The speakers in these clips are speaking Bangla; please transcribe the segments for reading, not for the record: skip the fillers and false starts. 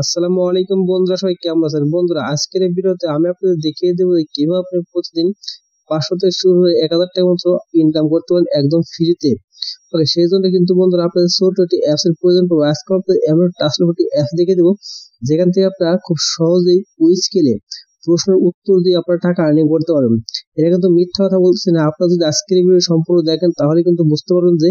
আসসালামু আলাইকুম বন্ধুরা, সবাই কেমন আছেন? বন্ধুরা, আজকের এই ভিডিওতে আমি আপনাদের দেখিয়ে দেবো যে কিভাবে আপনি প্রতিদিন 500 থেকে শুরু হয়ে 1000 টাকা মতো ইনকাম করতে পারেন একদম ফ্রিতে। ওকে, সেই জন্য কিন্তু বন্ধুরা আপনাদের ছোট একটি অ্যাপস এর প্রয়োজন পড়বে। আজকে আপনাদের এমন একটা একটি অ্যাপস দেখিয়ে দেবো যেখান থেকে আপনারা খুব সহজেই কুইজ খেলে প্রশ্নের উত্তর দিয়ে আপনারা টাকা আর্নিং করতে পারবেন। এটা কিন্তু মিথ্যা কথা বলতেছি না। আপনারা যদি আজকের এই ভিডিও সম্পূর্ণ দেখেন তাহলে কিন্তু বুঝতে পারবেন যে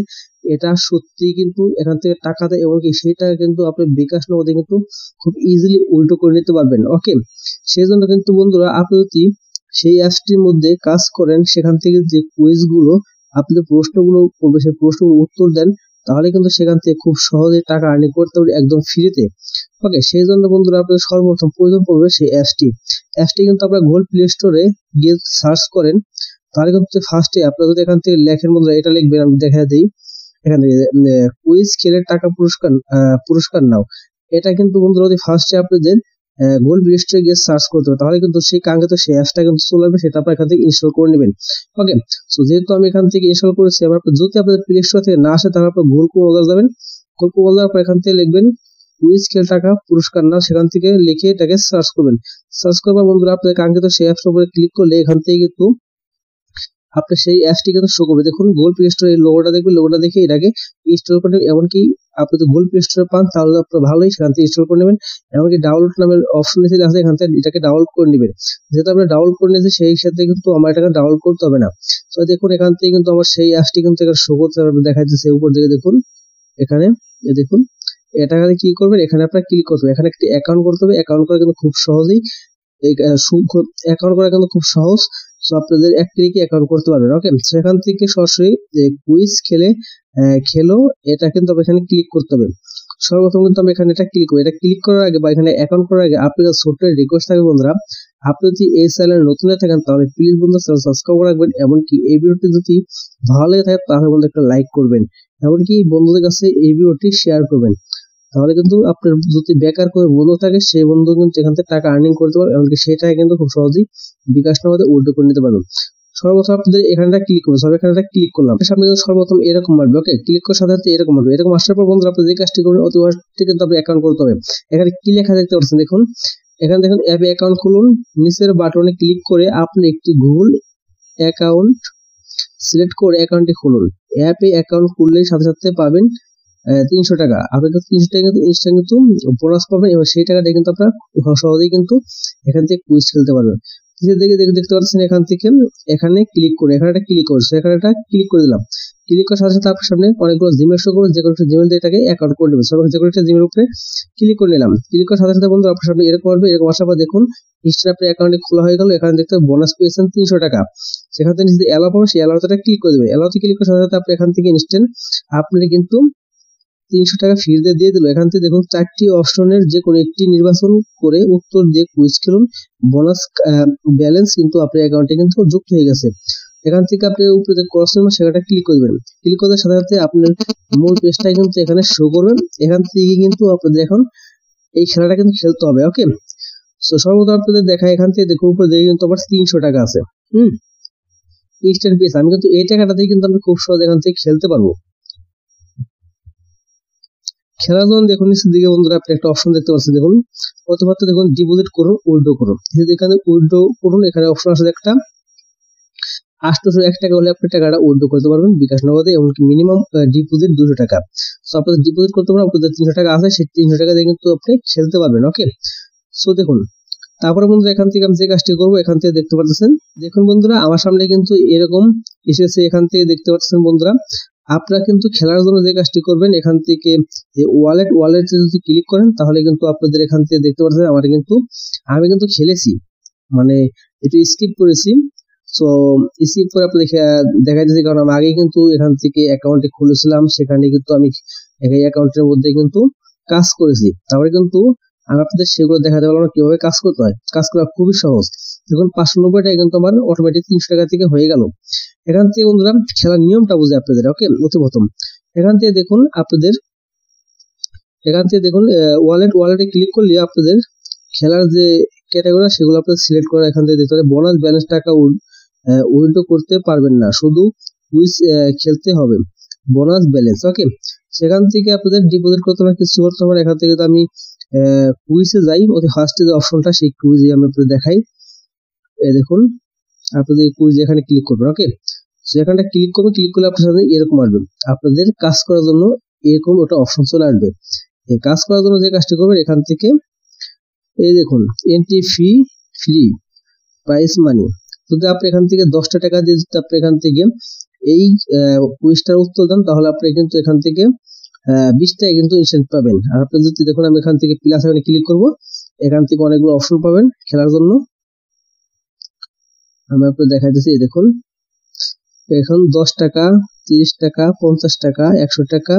এটা সত্যি কিন্তু এখান থেকে টাকা দেয়, এবং কি সেই টাকা কিন্তু আপনি বিকাশ নগদে কিন্তু খুব ইজিলি উইথড্র করে নিতে পারবেন। ওকে, সেই জন্য কিন্তু বন্ধুরা আপনি যদি সেই অ্যাপসটির মধ্যে কাজ করেন, সেখান থেকে যে কুইজ গুলো আপনাদের প্রশ্নগুলো করবে সেই প্রশ্নগুলোর উত্তর দেন, তাহলে কিন্তু সেখান থেকে খুব সহজে টাকা আর্নিং করতে পারবেন একদম ফ্রিতে। ওকে, সেই জন্য বন্ধুরা আপনাদের সর্বপ্রথম প্রয়োজন পড়বে সেই অ্যাপসটি কিন্তু আপনারা গুগল প্লে স্টোরে গিয়ে সার্চ করেন। তাহলে কিন্তু ফার্স্টে আপনারা যদি এখান থেকে লেখেন, বন্ধুরা এটা লিখবেন, আমি দেখা দিই এখান থেকে কুইজ খেলে টাকা পুরস্কার নাও। এটা কিন্তু বন্ধুরা যদি ফার্স্টে আপনাদের গুগল প্লে স্টোরে গিয়ে সার্চ করতে হবে, তাহলে কিন্তু সেই কাঙ্ক্ষিত সেই অ্যাপসটা কিন্তু চলে আসবে, সেটা আপনার এখান থেকে ইনস্টল করে নেবেন। ওকে, সো যেহেতু আমি এখান থেকে ইনস্টল করেছি, যদি আপনাদের প্লে স্টোর থেকে না আসে তাহলে আপনার গুগল ক্রোম যাবেন। গুগল ক্রোম যাওয়ার পর এখান থেকে লিখবেন কুইজ খেল টাকা পুরস্কার নাও, সেখান থেকে লিখে এটাকে সার্চ করবেন। সার্চ করবার বন্ধুরা আপনাদের কাঙ্ক্ষিত সেই অ্যাপসটার উপরে ক্লিক করলে এখান থেকে কিন্তু আপনার সেই অ্যাপসটি কিন্তু শো করবে। দেখুন গুগল প্লে স্টোরে এই লোগোটা দেখবে, লোগোটা দেখে এটাকে ইনস্টল করে নেবেন। এমনকি আপনি তো গুগল প্লে স্টোরে পান তাহলে আপনার ভালোই, সেখান থেকে ইনস্টল করে নেবেন। এমনকি ডাউনলোড নামের অপশন এসে আছে, এখান থেকে এটাকে ডাউনলোড করে নেবেন। যেহেতু আপনি ডাউনলোড করে নিয়েছে সেই সাথে কিন্তু আমার এটাকে ডাউনলোড করতে হবে না। তো দেখুন এখান থেকে কিন্তু আমার সেই অ্যাপসটি কিন্তু এখানে শো করতে হবে, দেখা যাচ্ছে উপর দিকে দেখুন। এখানে দেখুন এটাকে কি করবেন, এখানে আপনার ক্লিক করতে হবে, এখানে একটি অ্যাকাউন্ট করতে হবে। অ্যাকাউন্ট করা কিন্তু খুব সহজেই, এই অ্যাকাউন্ট করা কিন্তু খুব সহজ। সো আপনাদের এক ক্লিকে অ্যাকাউন্ট করতে পারবেন। ওকে, সেখান থেকে সরাসরি যে কুইজ খেলো এটা কিন্তু এখানে ক্লিক করতে হবে। সর্বপ্রথম কিন্তু আমি এখানে এটা ক্লিক করি। এটা ক্লিক করার আগে বা এখানে অ্যাকাউন্ট করার আগে আপনাদের ছোট্ট রিকোয়েস্ট থাকবে বন্ধুরা, আপনি যদি এই চ্যানেলে নতুন হয়ে থাকেন তাহলে প্লিজ বন্ধুরা চ্যানেল সাবস্ক্রাইব করে রাখবেন। এমনকি এই ভিডিওটি যদি ভালো লেগে থাকে তাহলে বন্ধু একটা লাইক করবেন, এমনকি বন্ধুদের কাছে এই ভিডিওটি শেয়ার করবেন। তাহলে কিন্তু আপনার যদি বেকার করে বন্ধু থাকে সেই বন্ধু কিন্তু এখান থেকে টাকা আর্নিং করতে পারবে, এমনকি সেই টাকা কিন্তু খুব সহজেই বিকাশ নগদে উইথড্র করে নিতে পারবেন। সর্বপ্রথম আপনাদের এখানটা ক্লিক করবেন। সব এখানটা ক্লিক করলাম, সামনে কিন্তু সর্বপ্রথম এরকম আসবে। ওকে, ক্লিক করার সাথে সাথে এরকম আসবে। এরকম আসার পর বন্ধুরা আপনি যে কাজটি করবেন অতি অবশ্যই কিন্তু আপনি অ্যাকাউন্ট করতে হবে। এখানে কি লেখা দেখতে পাচ্ছেন দেখুন, এখানে দেখুন অ্যাপে অ্যাকাউন্ট খুলুন। নিচের বাটনে ক্লিক করে আপনি একটি গুগল অ্যাকাউন্ট সিলেক্ট করে অ্যাকাউন্টটি খুলুন। অ্যাপে অ্যাকাউন্ট খুললেই সাথে সাথে পাবেন 300 টাকা। আপনি কিন্তু 300 টাকা কিন্তু ইনস্ট্যান্ট কিন্তু বোনাস পাবেন, এবং সেই টাকাটা কিন্তু আপনারা সহজেই কিন্তু এখান থেকে কুইজ খেলতে পারবেন। দেখতে পাচ্ছেন এখান থেকে এখানে ক্লিক করে এখানে একটা ক্লিক করছে, এখানে একটা ক্লিক করে দিলাম। ক্লিক করার সাথে সাথে আপনার সামনে অনেকগুলো জিমেল শো করবে, যে কোনো একটা জিমেল দিয়ে এটাকে অ্যাকাউন্ট করে নেবেন। সব যে কোনো একটা জিমেল উপরে ক্লিক করে নিলাম। ক্লিক করার সাথে সাথে বন্ধু আপনার সামনে এরকম আসবে। এরকম আসার পর দেখুন ইনস্ট্যান্ট আপনার অ্যাকাউন্টে খোলা হয়ে গেল। এখানে দেখতে বোনাস পেয়েছেন 300 টাকা। সেখান থেকে যদি অ্যালাউ পাবেন সেই অ্যালাউটা ক্লিক করে দেবেন। অ্যালাউতে ক্লিক করার সাথে সাথে আপনি এখান থেকে ইনস্ট্যান্ট আপনি কিন্তু 300 টাকা ফ্রিতে দিয়ে দিল। এখান থেকে দেখুন 4টি অপশনের যে কোনো একটি নির্বাচন করে উত্তর দিয়ে কুইজ খেলুন, বোনাস ব্যালেন্স কিন্তু আপনার অ্যাকাউন্টে কিন্তু যুক্ত হয়ে গেছে। এখান থেকে আপনি উপরে যে ক্রস চিহ্ন সেটা ক্লিক করে দেবেন। ক্লিক করার সাথে সাথে আপনার মূল পেজটা কিন্তু এখানে শো করবে। এখান থেকে কিন্তু আপনাদের এখন এই খেলাটা কিন্তু খেলতে হবে। ওকে, সো সর্বপ্রথম আপনাদের দেখা এখান থেকে দেখুন উপরে দেখে কিন্তু আমার 300 টাকা আছে। ইনস্ট্যান্ট পেয়েছে। আমি কিন্তু এই টাকাটাতেই কিন্তু আমি খুব সহজ এখান থেকে খেলতে পারবো। খেলার জন্য দেখুন নিচের দিকে বন্ধুরা আপনি একটা অপশন দেখতে পাচ্ছেন, দেখুন অথবা দেখুন ডিপোজিট করুন, উইথড্র করুন। এখানে উইথড্র করুন, এখানে অপশন আছে একটা 801 টাকা হলে আপনি টাকাটা উইথড্র করতে পারবেন বিকাশ নগদে, এমনকি মিনিমাম ডিপোজিট 200 টাকা। সো আপনাদের ডিপোজিট করতে পারবেন, আপনাদের 300 টাকা আছে, সেই 300 টাকা দিয়ে কিন্তু আপনি খেলতে পারবেন। ওকে, সো দেখুন তারপরে বন্ধুরা এখান থেকে আমি যে কাজটি করবো এখান থেকে দেখতে পাচ্ছেন, দেখুন বন্ধুরা আমার সামনে কিন্তু এরকম এসেছে। এখান থেকে দেখতে পাচ্ছেন বন্ধুরা আপনারা কিন্তু খেলার জন্য যে কাজটি করবেন, এখান থেকে ওয়ালেটে যদি ক্লিক করেন তাহলে কিন্তু আপনাদের এখান থেকে দেখতে পাচ্ছেন আমি কিন্তু খেলেছি, মানে একটু স্কিপ করেছি। সো স্কিপ করে আপনি দেখা যাচ্ছে, কারণ আমি আগে কিন্তু এখান থেকে অ্যাকাউন্টে খুলেছিলাম, সেখানে কিন্তু আমি এই অ্যাকাউন্টের মধ্যে কিন্তু কাজ করেছি। তারপরে কিন্তু আমি আপনাদের সেগুলো দেখাতে পারলাম না কিভাবে কাজ করতে হয়। কাজ করা খুবই সহজ। দেখুন 590 টাকা কিন্তু আমার অটোমেটিক 300 টাকা থেকে হয়ে গেল। এখান থেকে বন্ধুরা খেলার নিয়মটা বুঝে আপনাদের। ওকে, অতি প্রথম এখান থেকে দেখুন ওয়ালেটে ক্লিক করলে আপনাদের খেলার যে ক্যাটাগরি সেগুলো আপনাদের সিলেক্ট করা এখান থেকে দেখতে হবে। বোনাস ব্যালেন্স টাকা উইথড্র করতে পারবেন না, শুধু কুইজ খেলতে হবে, বোনাস ব্যালেন্স। ওকে, সেখান থেকে আপনাদের ডিপোজিট করতে হবে, কিছু করতে হবে। এখান থেকে আমি কুইজে যাই, ওতে ফার্স্টে যে অপশনটা সেই কুইজে আমি আপনাদের দেখাই। দেখুন আপনাদের কুইজ এখানে ক্লিক করবেন। ওকে, সো এখানটা ক্লিক করবেন, ক্লিক করলে আপনার সাথে এরকম আসবে, আপনাদের কাজ করার জন্য এরকম একটা অপশন চলে আসবে। এই কাজ করার জন্য যে কাজটি করবেন, এখান থেকে এই দেখুন এন্ট্রি ফি ফ্রি প্রাইস মানি, যদি আপনি এখান থেকে 10টা টাকা দিয়ে যদি আপনি এখান থেকে এই কুইজটার উত্তর দেন, তাহলে আপনি কিন্তু এখান থেকে 20 টাকা কিন্তু ইনস্ট্যান্ট পাবেন। আর আপনি যদি দেখুন আমি এখান থেকে প্লাস এখানে ক্লিক করব, এখান থেকে অনেকগুলো অপশন পাবেন খেলার জন্য। আমি আপনাদের দেখাইতেছি, দেখুন এখন 10 টাকা, 30 টাকা, 50 টাকা, 100 টাকা,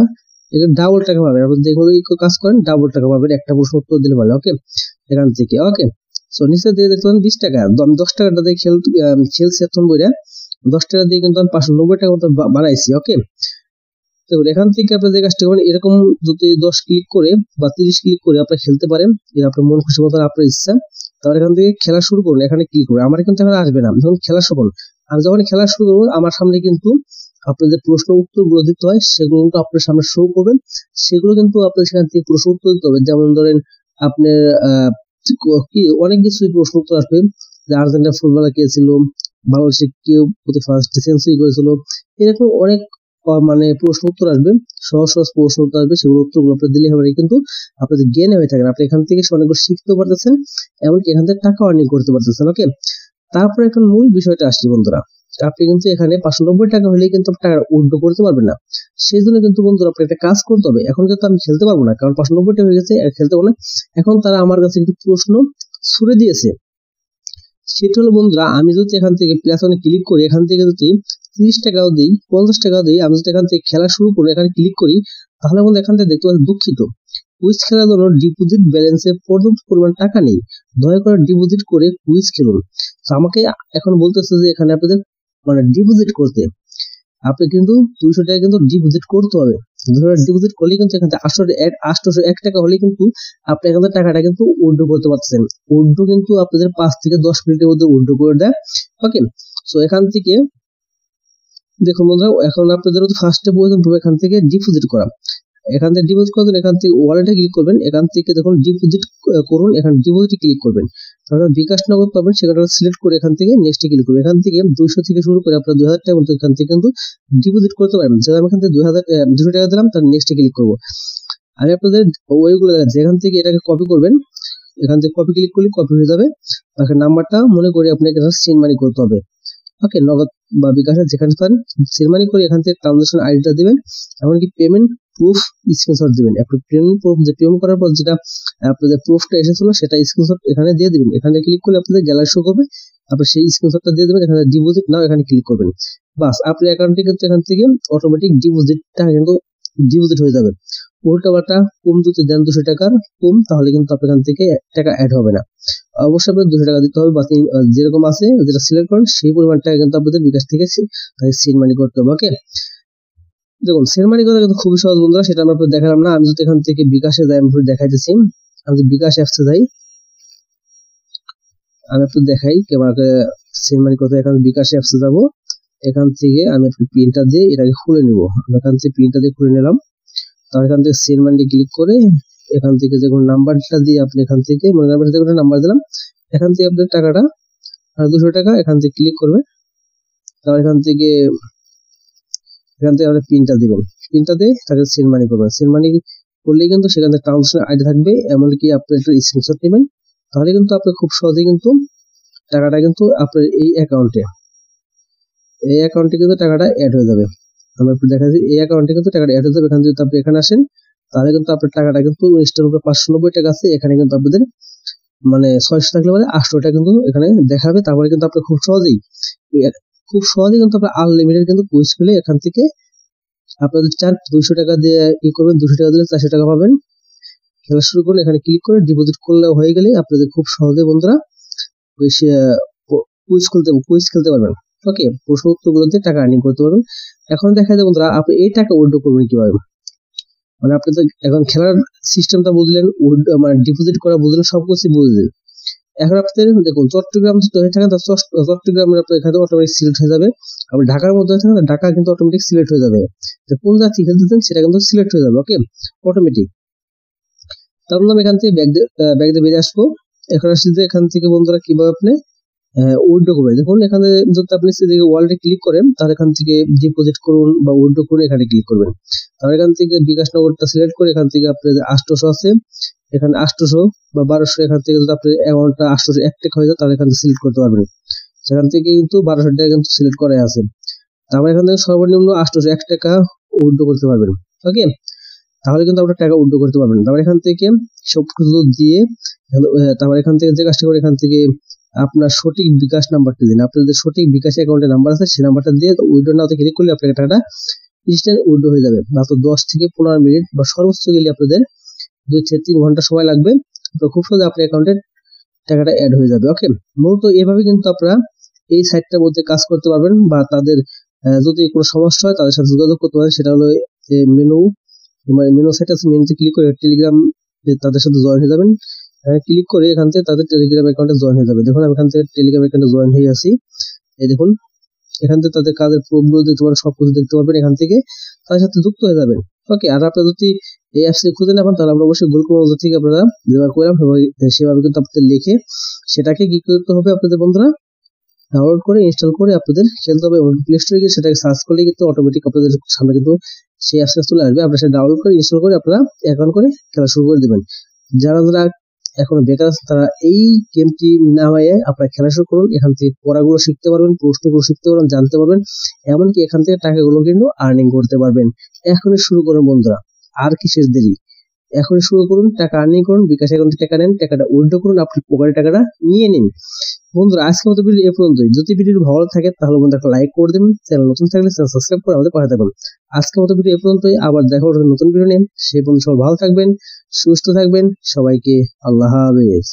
এখানে ডাবল টাকা পাবেন। আপনি যেগুলো কাজ করেন ডাবল টাকা পাবেন একটা প্রশ্ন উত্তর দিলে ভালো। ওকে, এখান থেকে ওকে, সো নিচে দিয়ে দেখতে পাবেন 20 টাকা, আমি 10 টাকাটা দিয়ে খেলছি এখন বইটা, 10 টাকা দিয়ে কিন্তু আমি 590 টাকা মতো বানাইছি। ওকে, তো এখান থেকে আপনি যে কাজটা করবেন, এরকম যদি 10 ক্লিক করে বা 30 ক্লিক করে আপনি খেলতে পারেন, এটা আপনার মন খুশি মতো আপনার ইচ্ছা। তাহলে এখান থেকে খেলা শুরু করুন, এখানে ক্লিক করুন। আমার কিন্তু এখন আসবে না, যখন খেলা শুরু করুন, আমি যখন খেলা শুরু করবো আমার সামনে কিন্তু আপনাদের প্রশ্ন উত্তর গুলো দিতে হয়, সেগুলো কিন্তু আপনার সামনে শো করবেন, সেগুলো কিন্তু আপনার সেখান থেকে প্রশ্ন উত্তর দিতে হবে। যেমন ধরেন আপনার কি অনেক কিছু প্রশ্ন উত্তর আসবে, যে আর্জেন্টিনা ফুটবলার কে ছিল, বাংলাদেশে কেউ প্রতি ফার্স্ট সেঞ্চুরি করেছিল, এরকম অনেক মানে প্রশ্ন উত্তর আসবে, সহজ সহজ প্রশ্ন উত্তর আসবে, সেগুলো উত্তরগুলো আপনি দিলে হবে কিন্তু আপনাদের জ্ঞান হয়ে থাকেন, আপনি এখান থেকে অনেকগুলো শিখতে পারতেছেন, এমনকি এখান থেকে টাকা আর্নিং করতে পারতেছেন। ওকে, তারপরে এখন মূল বিষয়টা আসছি বন্ধুরা, আপনি কিন্তু এখানে 590 টাকা হলেই কিন্তু টাকা উইথড্র করতে পারবেন না। সেই জন্য কিন্তু বন্ধুরা আপনি একটা কাজ করতে হবে। এখন কিন্তু আমি খেলতে পারবো না, কারণ 590 টাকা হয়ে গেছে, খেলতে পারবো না। এখন তারা আমার কাছে একটি প্রশ্ন ছুড়ে দিয়েছে, সেটা হলো বন্ধুরা, আমি যদি এখান থেকে প্লাস ওয়ানে ক্লিক করি, এখান থেকে যদি 30 টাকাও দিই, 50 টাকাও দিই, আমি যদি এখান থেকে খেলা শুরু করি, এখানে ক্লিক করি, তাহলে বন্ধু এখান থেকে দেখতে পাচ্ছি দুঃখিত, কুইজ খেলার জন্য ডিপোজিট ব্যালেন্সে পর্যাপ্ত পরিমাণ টাকা নেই, দয়া করে ডিপোজিট করে কুইজ খেলুন। তো আমাকে এখন বলতেছে যে এখানে আপনাদের মানে ডিপোজিট করতে, আপনি কিন্তু 200 টাকা কিন্তু ডিপোজিট করতে হবে। ডিপোজিট করলে কিন্তু এখান থেকে 801 টাকা হলে কিন্তু আপনি এখান থেকে টাকাটা কিন্তু উইথড্র করতে পারছেন। উইথড্র কিন্তু আপনাদের 5 থেকে 10 মিনিটের মধ্যে উইথড্র করে দেয়। ওকে, সো এখান থেকে দেখুন বন্ধুরা, এখন আপনাদের ফার্স্টে প্রয়োজন পড়বে এখান থেকে ডিপোজিট করা। এখান থেকে ডিপোজিট করবেন, এখান থেকে ওয়ালেটে ক্লিক করবেন, এখান থেকে দেখুন ডিপোজিট করুন, এখানে ডিপোজিটে ক্লিক করবেন, তাহলে বিকাশ নগদ পাবেন, সেটা সিলেক্ট করে এখান থেকে নেক্সটে ক্লিক করবেন। এখান থেকে 200 থেকে শুরু করে আপনার 2000 টাকা পর্যন্ত এখান থেকে কিন্তু ডিপোজিট করতে পারবেন। যেটা আমি এখান থেকে 200 টাকা দিলাম, তার নেক্সটে ক্লিক করব। আমি আপনাদের ওইগুলো দেখাচ্ছি, এখান থেকে এটাকে কপি করবেন, এখান থেকে কপি ক্লিক করলে কপি হয়ে যাবে। তারপর নাম্বারটা মনে করে আপনাকে সেন্ড মানি করতে হবে। ওকে, নগদ বা বিকাশে যেখানে পান সেন্ড মানি করে এখান থেকে ট্রানজাকশন আইডিটা দিবেন, এমনকি পেমেন্ট প্রুফ স্ক্রিনশট দিবেন। আপনি পেমেন্ট প্রুফ যে পেমেন্ট করার পর যেটা আপনাদের প্রুফটা এসেছিল সেটা স্ক্রিনশট এখানে দিয়ে দিবেন। এখানে ক্লিক করলে আপনাদের গ্যালারি শো করবে, আপনি সেই স্ক্রিনশটটা দিয়ে দিবেন, এখানে ডিপোজিট নাও এখানে ক্লিক করবেন। বাস, আপনার অ্যাকাউন্টে কিন্তু এখান থেকে অটোমেটিক ডিপোজিটটা কিন্তু ডিপোজিট হয়ে যাবে। উল্টা পাল্টা কম যদি দেন 200 টাকার কম, তাহলে কিন্তু আপনার এখান থেকে টাকা অ্যাড হবে না। অবশ্যই আপনাদের 200 টাকা দিতে হবে, বা যেরকম আছে যেটা সিলেক্ট করেন সেই পরিমাণ টাকা কিন্তু আপনাদের বিকাশ থেকে সেন্ড মানি করতে হবে। ওকে, দেখুন সেন্ড মানি করা কিন্তু খুবই সহজ বন্ধুরা, সেটা আমি আপনাদের দেখালাম না। আমি যদি এখান থেকে বিকাশে যাই, আমি দেখাইতেছি, আমি যদি বিকাশ অ্যাপসে যাই, আমি একটু দেখাই আমাকে সেন্ড মানি করতে। এখানে বিকাশ অ্যাপসে যাব, এখান থেকে আমি একটু প্রিন্টার দিয়ে এটাকে খুলে নিব। আমি এখান থেকে প্রিন্টার দিয়ে খুলে নিলাম, তারপর এখান থেকে সেন্ড মানি ক্লিক করে এখান থেকে যে কোনো নাম্বারটা দিয়ে আপনি এখান থেকে মনে নাম্বার থেকে নাম্বার দিলাম, এখান থেকে আপনার টাকাটা 200 টাকা এখান থেকে ক্লিক করবে। তারপর এখান থেকে আপনি পিনটা দিবেন, পিনটা দিয়ে তাকে সেন্ড মানি করবেন। সেন্ড মানি করলেই কিন্তু সেখান থেকে ট্রানজাকশন আইডি থাকবে, এমনকি আপনি একটা স্ক্রিনশট নেবেন, তাহলে কিন্তু আপনি খুব সহজেই কিন্তু টাকাটা কিন্তু আপনার এই অ্যাকাউন্টে কিন্তু টাকাটা অ্যাড হয়ে যাবে। আমি একটু দেখাচ্ছি, এই অ্যাকাউন্টে কিন্তু টাকাটা অ্যাড হয়ে যাবে। এখানে যদি আপনি এখানে আসেন, তাহলে কিন্তু আপনার টাকাটা কিন্তু ইনস্টার উপরে 590 টাকা আছে, এখানে কিন্তু আপনাদের মানে 600 থাকলে মানে 800 টাকা কিন্তু এখানে দেখাবে। তারপরে কিন্তু আপনি খুব সহজেই কিন্তু আপনার আনলিমিটেড কিন্তু কুইজ খেলে এখান থেকে আপনাদের 200 টাকা দিয়ে করবেন, 200 টাকা দিলে 400 টাকা পাবেন। খেলা শুরু করুন, এখানে ক্লিক করে ডিপোজিট করলে হয়ে গেলে আপনাদের খুব সহজে বন্ধুরা কুইজ খেলতে পারবেন। ওকে, প্রশ্ন উত্তরগুলোতে টাকা আর্নিং করতে পারবেন। এখন দেখা যায় বন্ধুরা, আপনি এই টাকা উইথড্র করবেন কিভাবে, মানে আপনি তো এখন খেলার সিস্টেমটা বুঝলেন, মানে ডিপোজিট করা বুঝলেন, সবকিছু বুঝলেন। এখন আপনাদের দেখুন, চট্টগ্রাম যদি হয়ে থাকেন, চট্টগ্রামের আপনার এখানে অটোমেটিক সিলেক্ট হয়ে যাবে। আপনি ঢাকার মধ্যে হয়ে থাকেন, ঢাকা কিন্তু অটোমেটিক সিলেক্ট হয়ে যাবে। কোন জাতি খেলতেছেন সেটা কিন্তু সিলেক্ট হয়ে যাবে। ওকে, অটোমেটিক। তারপর আমি এখান থেকে ব্যাগ দিয়ে বেরিয়ে আসবো। এখন আসছি যে এখান থেকে বন্ধুরা কিভাবে আপনি উইথড্র করবেন। দেখুন এখানে যদি আপনি সেদিকে ওয়ালেটে ক্লিক করেন তাহলে এখান থেকে ডিপোজিট করুন বা উইথড্র করুন এখানে ক্লিক করবেন। তাহলে এখান থেকে বিকাশ নগরটা সিলেক্ট করে এখান থেকে আপনার 800 আছে, এখানে 800 বা 1200, এখান থেকে যদি আপনি অ্যামাউন্টটা 800 এক টাকা হয়ে যায় তাহলে এখান থেকে সিলেক্ট করতে পারবেন। সেখান থেকে কিন্তু 1200 টাকা কিন্তু সিলেক্ট করা আছে। তারপর এখান থেকে সর্বনিম্ন 800 এক টাকা উইথড্র করতে পারবেন। ওকে, তাহলে কিন্তু আপনার টাকা উইথড্র করতে পারবেন। তারপর এখান থেকে সবকিছু দিয়ে তারপর এখান থেকে যে কাজটা করে এখান থেকে আপনার সঠিক বিকাশ নাম্বারটা দিন। আপনাদের সঠিক বিকাশ অ্যাকাউন্টের নাম্বার আছে সেই নাম্বারটা দিয়ে উইথড্র নাওতে ক্লিক করলে আপনার টাকাটা ইনস্ট্যান্ট উইথড্র হয়ে যাবে। মাত্র 10 থেকে 15 মিনিট বা সর্বোচ্চ গেলে আপনাদের 2 থেকে 3 ঘন্টা সময় লাগবে। তো খুব সহজে আপনার অ্যাকাউন্টে টাকাটা অ্যাড হয়ে যাবে। ওকে, মূলত এভাবে কিন্তু আপনারা এই সাইটটার মধ্যে কাজ করতে পারবেন বা তাদের যদি কোনো সমস্যা হয় তাদের সাথে যোগাযোগ করতে পারেন। সেটা হলো মেনু সেট আছে, মেনুতে ক্লিক করে টেলিগ্রাম তাদের সাথে জয়েন হয়ে যাবেন। ক্লিক করে এখান থেকে তাদের টেলিগ্রাম অ্যাকাউন্টে জয়েন হয়ে যাবে। দেখুন আমি এখান থেকে টেলিগ্রাম অ্যাকাউন্টে জয়েন হয়ে আছি। এই দেখুন এখান থেকে তাদের কাজের প্রুফগুলো দেখতে পারেন, সবকিছু দেখতে পারবেন এখান থেকে তাদের সাথে যুক্ত হয়ে যাবেন। ওকে, আর আপনারা যদি এই অ্যাপস খুঁজে না পান তাহলে আমরা অবশ্যই গুগল ক্রোম থেকে আপনারা ব্যবহার করলাম সেভাবে কিন্তু আপনাদের লিখে সেটাকে কি করতে হবে আপনাদের বন্ধুরা ডাউনলোড করে ইনস্টল করে আপনাদের খেলতে হবে এবং প্লে স্টোরে গিয়ে সেটাকে সার্চ করলে কিন্তু অটোমেটিক আপনাদের সামনে কিন্তু সেই অ্যাপসটা চলে আসবে। আপনারা সেটা ডাউনলোড করে ইনস্টল করে আপনারা অ্যাকাউন্ট করে খেলা শুরু করে দেবেন। যারা যারা এখনো বেকার আছে তারা এই গেমটি নামায়ে আপনারা খেলা শুরু করুন। এখান থেকে পড়াগুলো শিখতে পারবেন, প্রশ্নগুলো শিখতে পারবেন, জানতে পারবেন, এমনকি এখান থেকে টাকাগুলো কিন্তু আর্নিং করতে পারবেন। এখনই শুরু করুন বন্ধুরা, আর কিসের দেরি, এখনই শুরু করুন, টাকা আর্নিং করুন, বিকাশ অ্যাকাউন্টে টাকা নেন, টাকাটা উইথড্র করুন, আপনার পকেটে টাকাটা নিয়ে নিন। বন্ধুরা আজকের মতো ভিডিও এ পর্যন্তই। যদি ভিডিওটি ভালো থাকে তাহলে বন্ধুরা একটা লাইক করে দেবেন, চ্যানেল নতুন থাকলে চ্যানেল সাবস্ক্রাইব করে আমাদের পাশে থাকবেন। আজকের মতো ভিডিও এ পর্যন্তই, আবার দেখা হবে নতুন ভিডিও নিয়ে। সেই পর্যন্ত সবাই ভালো থাকবেন, সুস্থ থাকবেন, সবাইকে আল্লাহ হাফেজ।